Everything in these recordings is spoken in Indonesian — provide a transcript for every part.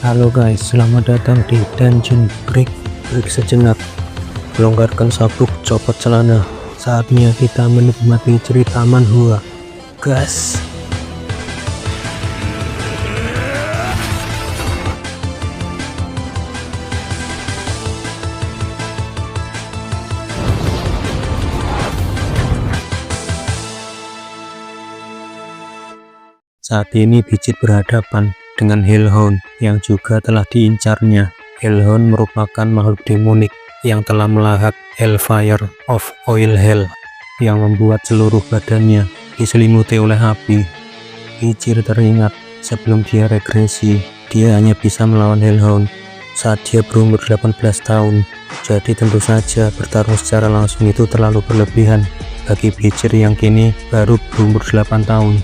Halo guys, selamat datang di Dungeon Break. Break sejenak, longgarkan sabuk, copot celana. Saatnya kita menikmati cerita manhwa. Gas. Saat ini Bijit berhadapan dengan Hellhound yang juga telah diincarnya. Hellhound merupakan makhluk demonik yang telah melahap Hellfire of Oil Hell yang membuat seluruh badannya diselimuti oleh api. Bijit teringat sebelum dia regresi, dia hanya bisa melawan Hellhound saat dia berumur 18 tahun. Jadi tentu saja bertarung secara langsung itu terlalu berlebihan bagi Bijit yang kini baru berumur 8 tahun.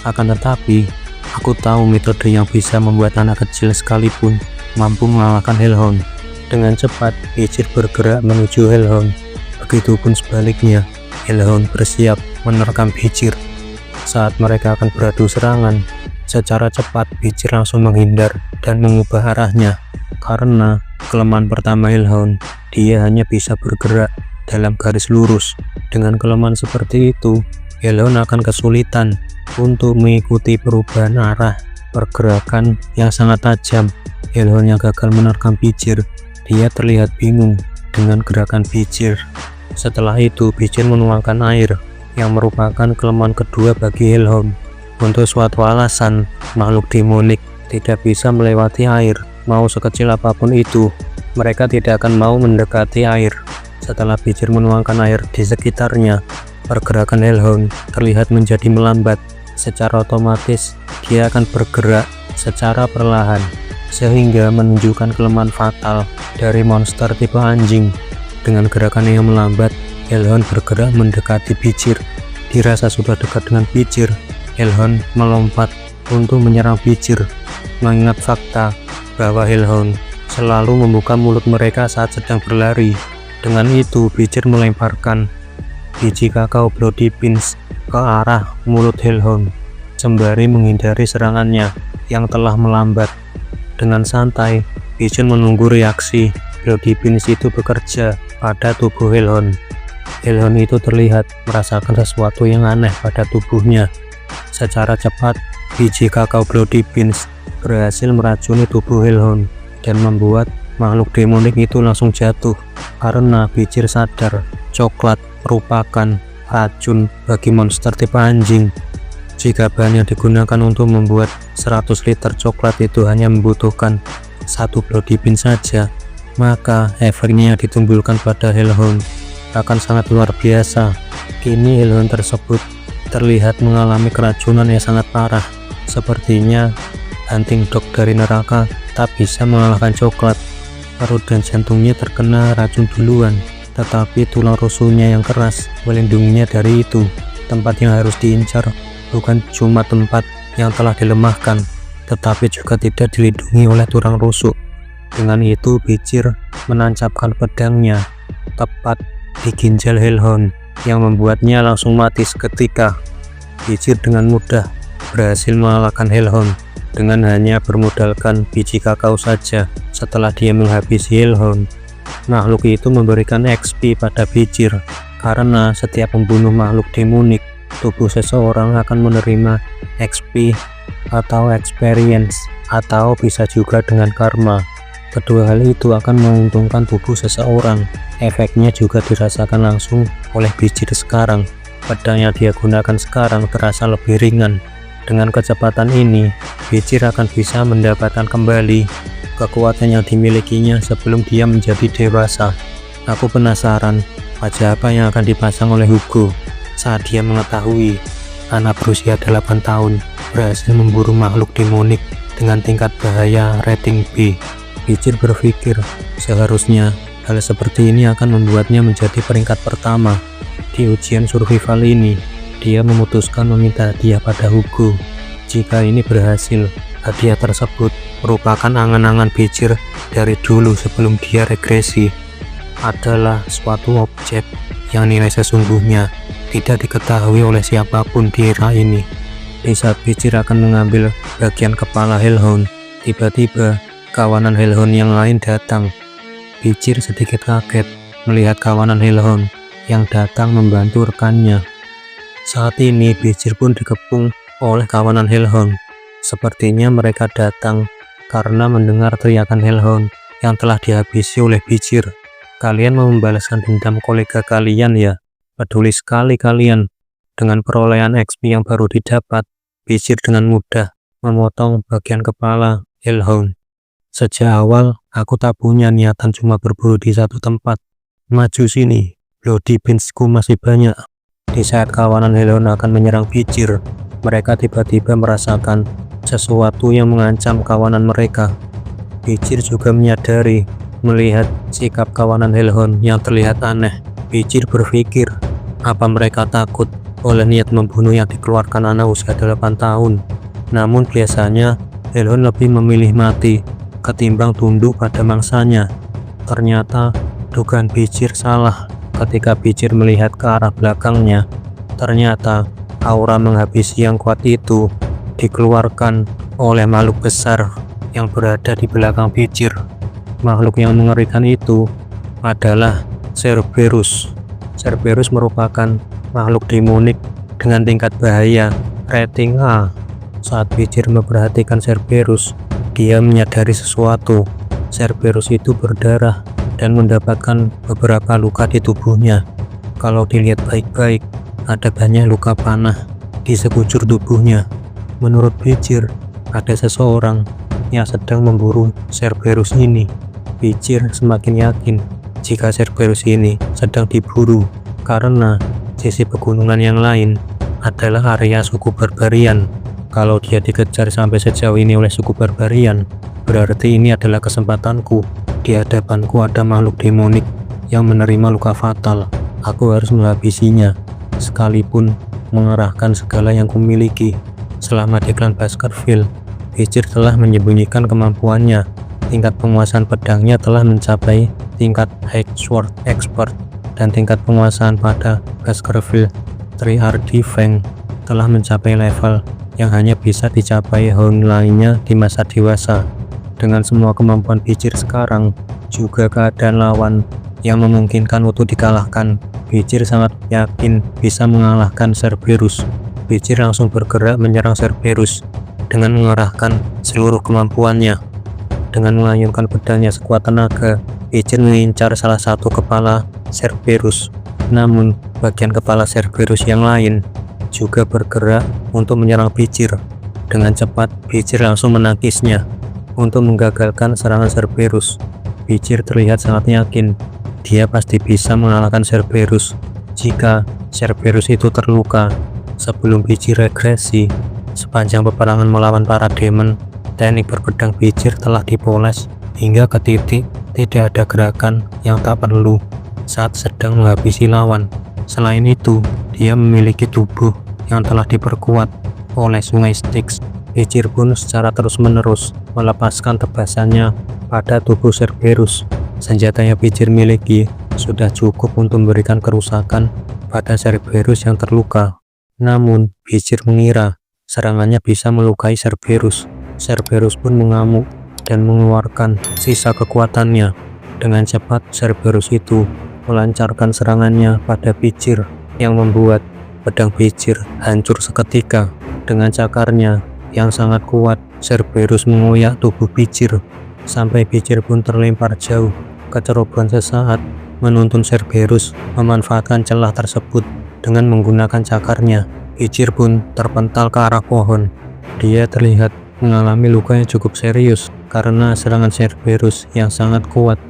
Akan tetapi, aku tahu metode yang bisa membuat anak kecil sekalipun mampu mengalahkan Hellhound. Dengan cepat, Bijit bergerak menuju Hellhound. Begitupun sebaliknya, Hellhound bersiap menerkam Bijit. Saat mereka akan beradu serangan, secara cepat Bijit langsung menghindar dan mengubah arahnya. Karena kelemahan pertama Hellhound, dia hanya bisa bergerak dalam garis lurus. Dengan kelemahan seperti itu, Hellhound akan kesulitan untuk mengikuti perubahan arah pergerakan yang sangat tajam. Hellhound yang gagal menerkam Bijit, dia terlihat bingung dengan gerakan Bijit. Setelah itu, Bijit menuangkan air yang merupakan kelemahan kedua bagi Hellhound. Untuk suatu alasan, makhluk demonik tidak bisa melewati air. Mau sekecil apapun itu, mereka tidak akan mau mendekati air. Setelah Bijit menuangkan air di sekitarnya, pergerakan Hellhound terlihat menjadi melambat. Secara otomatis dia akan bergerak secara perlahan sehingga menunjukkan kelemahan fatal dari monster tipe anjing. Dengan gerakan yang melambat, Hellhound bergerak mendekati Bijit. Dirasa sudah dekat dengan Bijit, Hellhound melompat untuk menyerang Bijit. Mengingat fakta bahwa Hellhound selalu membuka mulut mereka saat sedang berlari, dengan itu Bijit melemparkan biji kakao Bloody Beans ke arah mulut Hellhound sembari menghindari serangannya yang telah melambat. Dengan santai, Bijit menunggu reaksi Bloody Beans itu bekerja pada tubuh Hellhound. Hellhound itu terlihat merasakan sesuatu yang aneh pada tubuhnya. Secara cepat, biji kakao Bloody Beans berhasil meracuni tubuh Hellhound dan membuat makhluk demonik itu langsung jatuh. Karena Bijit sadar coklat merupakan racun bagi monster tipe anjing. Jika bahan yang digunakan untuk membuat 100 liter coklat itu hanya membutuhkan satu Bloody Bean saja, maka efeknya yang ditimbulkan pada Hellhound akan sangat luar biasa. Kini Hellhound tersebut terlihat mengalami keracunan yang sangat parah. Sepertinya hunting dog dari neraka tak bisa mengalahkan coklat. Perut dan jantungnya terkena racun duluan, tetapi tulang rusuknya yang keras melindunginya dari itu. Tempat yang harus diincar bukan cuma tempat yang telah dilemahkan, tetapi juga tidak dilindungi oleh tulang rusuk. Dengan itu, Bijit menancapkan pedangnya tepat di ginjal Hellhound yang membuatnya langsung mati seketika. Bijit dengan mudah berhasil mengalahkan Hellhound dengan hanya bermodalkan biji kakao saja. Setelah dia menghabisi Hellhound, makhluk itu memberikan XP pada Bijit. Karena setiap membunuh makhluk demonik, tubuh seseorang akan menerima XP atau experience, atau bisa juga dengan karma. Kedua hal itu akan menguntungkan tubuh seseorang. Efeknya juga dirasakan langsung oleh Bijit sekarang. Pedang yang dia gunakan sekarang terasa lebih ringan. Dengan kecepatan ini, Bijit akan bisa mendapatkan kembali kekuatan yang dimilikinya sebelum dia menjadi dewasa. Aku penasaran wajah apa yang akan dipasang oleh Hugo saat dia mengetahui anak berusia 8 tahun berhasil memburu makhluk demonik dengan tingkat bahaya rating B. Bijit berpikir seharusnya hal seperti ini akan membuatnya menjadi peringkat pertama di ujian survival ini. Dia memutuskan meminta hadiah pada Hugo. Jika ini berhasil, hadiah tersebut merupakan angan-angan Bijit dari dulu sebelum dia regresi. Adalah suatu objek yang nilai sesungguhnya tidak diketahui oleh siapapun di era ini. Di saat Bijit akan mengambil bagian kepala Hellhound, tiba-tiba kawanan hellhound yang lain datang. Pichir sedikit kaget melihat kawanan hellhound yang datang membantu rekannya. Saat ini Pichir pun dikepung oleh kawanan hellhound. Sepertinya mereka datang karena mendengar teriakan hellhound yang telah dihabisi oleh Pichir. Kalian mau membalaskan dendam kolega kalian ya? Peduli sekali kalian. Dengan perolehan XP yang baru didapat, Pichir dengan mudah memotong bagian kepala hellhound. Sejak awal, aku tak punya niatan cuma berburu di satu tempat. Maju sini, bloody beansku masih banyak. Di saat kawanan hellhound akan menyerang Pichir, mereka tiba-tiba merasakan sesuatu yang mengancam kawanan mereka. Pichir juga menyadari melihat sikap kawanan hellhound yang terlihat aneh. Pichir berpikir, apa mereka takut oleh niat membunuh yang dikeluarkan anak usia 8 tahun. Namun biasanya hellhound lebih memilih mati ketimbang tunduk pada mangsanya. Ternyata dugaan Pichir salah. Ketika Pichir melihat ke arah belakangnya, ternyata aura menghabisi yang kuat itu dikeluarkan oleh makhluk besar yang berada di belakang Pichir. Makhluk yang mengerikan itu adalah Cerberus. Cerberus merupakan makhluk demonik dengan tingkat bahaya rating A. Saat Pichir memperhatikan Cerberus, dia menyadari sesuatu. Cerberus itu berdarah dan mendapatkan beberapa luka di tubuhnya. Kalau dilihat baik-baik, ada banyak luka panah di sekujur tubuhnya. Menurut Pichir, ada seseorang yang sedang memburu Cerberus ini. Pichir semakin yakin jika Cerberus ini sedang diburu karena sisi pegunungan yang lain adalah area suku barbarian. Kalau dia dikejar sampai sejauh ini oleh suku barbarian, berarti ini adalah kesempatanku. Di hadapanku ada makhluk demonik yang menerima luka fatal. Aku harus menghabisinya, sekalipun mengerahkan segala yang kumiliki. Selama di klan Baskerville, Pichir telah menyembunyikan kemampuannya. Tingkat penguasaan pedangnya telah mencapai tingkat High Sword Expert, dan tingkat penguasaan pada Baskerville 3RD Fang telah mencapai level yang hanya bisa dicapai hound lainnya di masa dewasa. Dengan semua kemampuan Pichir sekarang, juga keadaan lawan yang memungkinkan untuk dikalahkan, Pichir sangat yakin bisa mengalahkan Cerberus. Pichir langsung bergerak menyerang Cerberus dengan mengerahkan seluruh kemampuannya. Dengan mengayunkan pedangnya sekuat tenaga, Pichir mengincar salah satu kepala Cerberus. Namun, bagian kepala Cerberus yang lain juga bergerak untuk menyerang Pichir. Dengan cepat, Pichir langsung menangkisnya untuk menggagalkan serangan Cerberus. Pichir terlihat sangat yakin dia pasti bisa mengalahkan Cerberus jika Cerberus itu terluka. Sebelum Pichir regresi, sepanjang peperangan melawan para demon, teknik berpedang Pichir telah dipoles hingga ke titik tidak ada gerakan yang tak perlu saat sedang menghabisi lawan. Selain itu, dia memiliki tubuh yang telah diperkuat oleh sungai Styx. Pichir pun secara terus-menerus melepaskan tebasannya pada tubuh Cerberus. Senjata yang Pichir miliki sudah cukup untuk memberikan kerusakan pada Cerberus yang terluka. Namun, Pichir mengira serangannya bisa melukai Cerberus. Cerberus pun mengamuk dan mengeluarkan sisa kekuatannya. Dengan cepat, Cerberus itu melancarkan serangannya pada Pichir yang membuat pedang Pichir hancur seketika. Dengan cakarnya yang sangat kuat, Cerberus mengoyak tubuh Pichir sampai Pichir pun terlempar jauh. Kecerobohan sesaat menuntun Cerberus memanfaatkan celah tersebut dengan menggunakan cakarnya. Pichir pun terpental ke arah pohon. Dia terlihat mengalami luka yang cukup serius karena serangan Cerberus yang sangat kuat.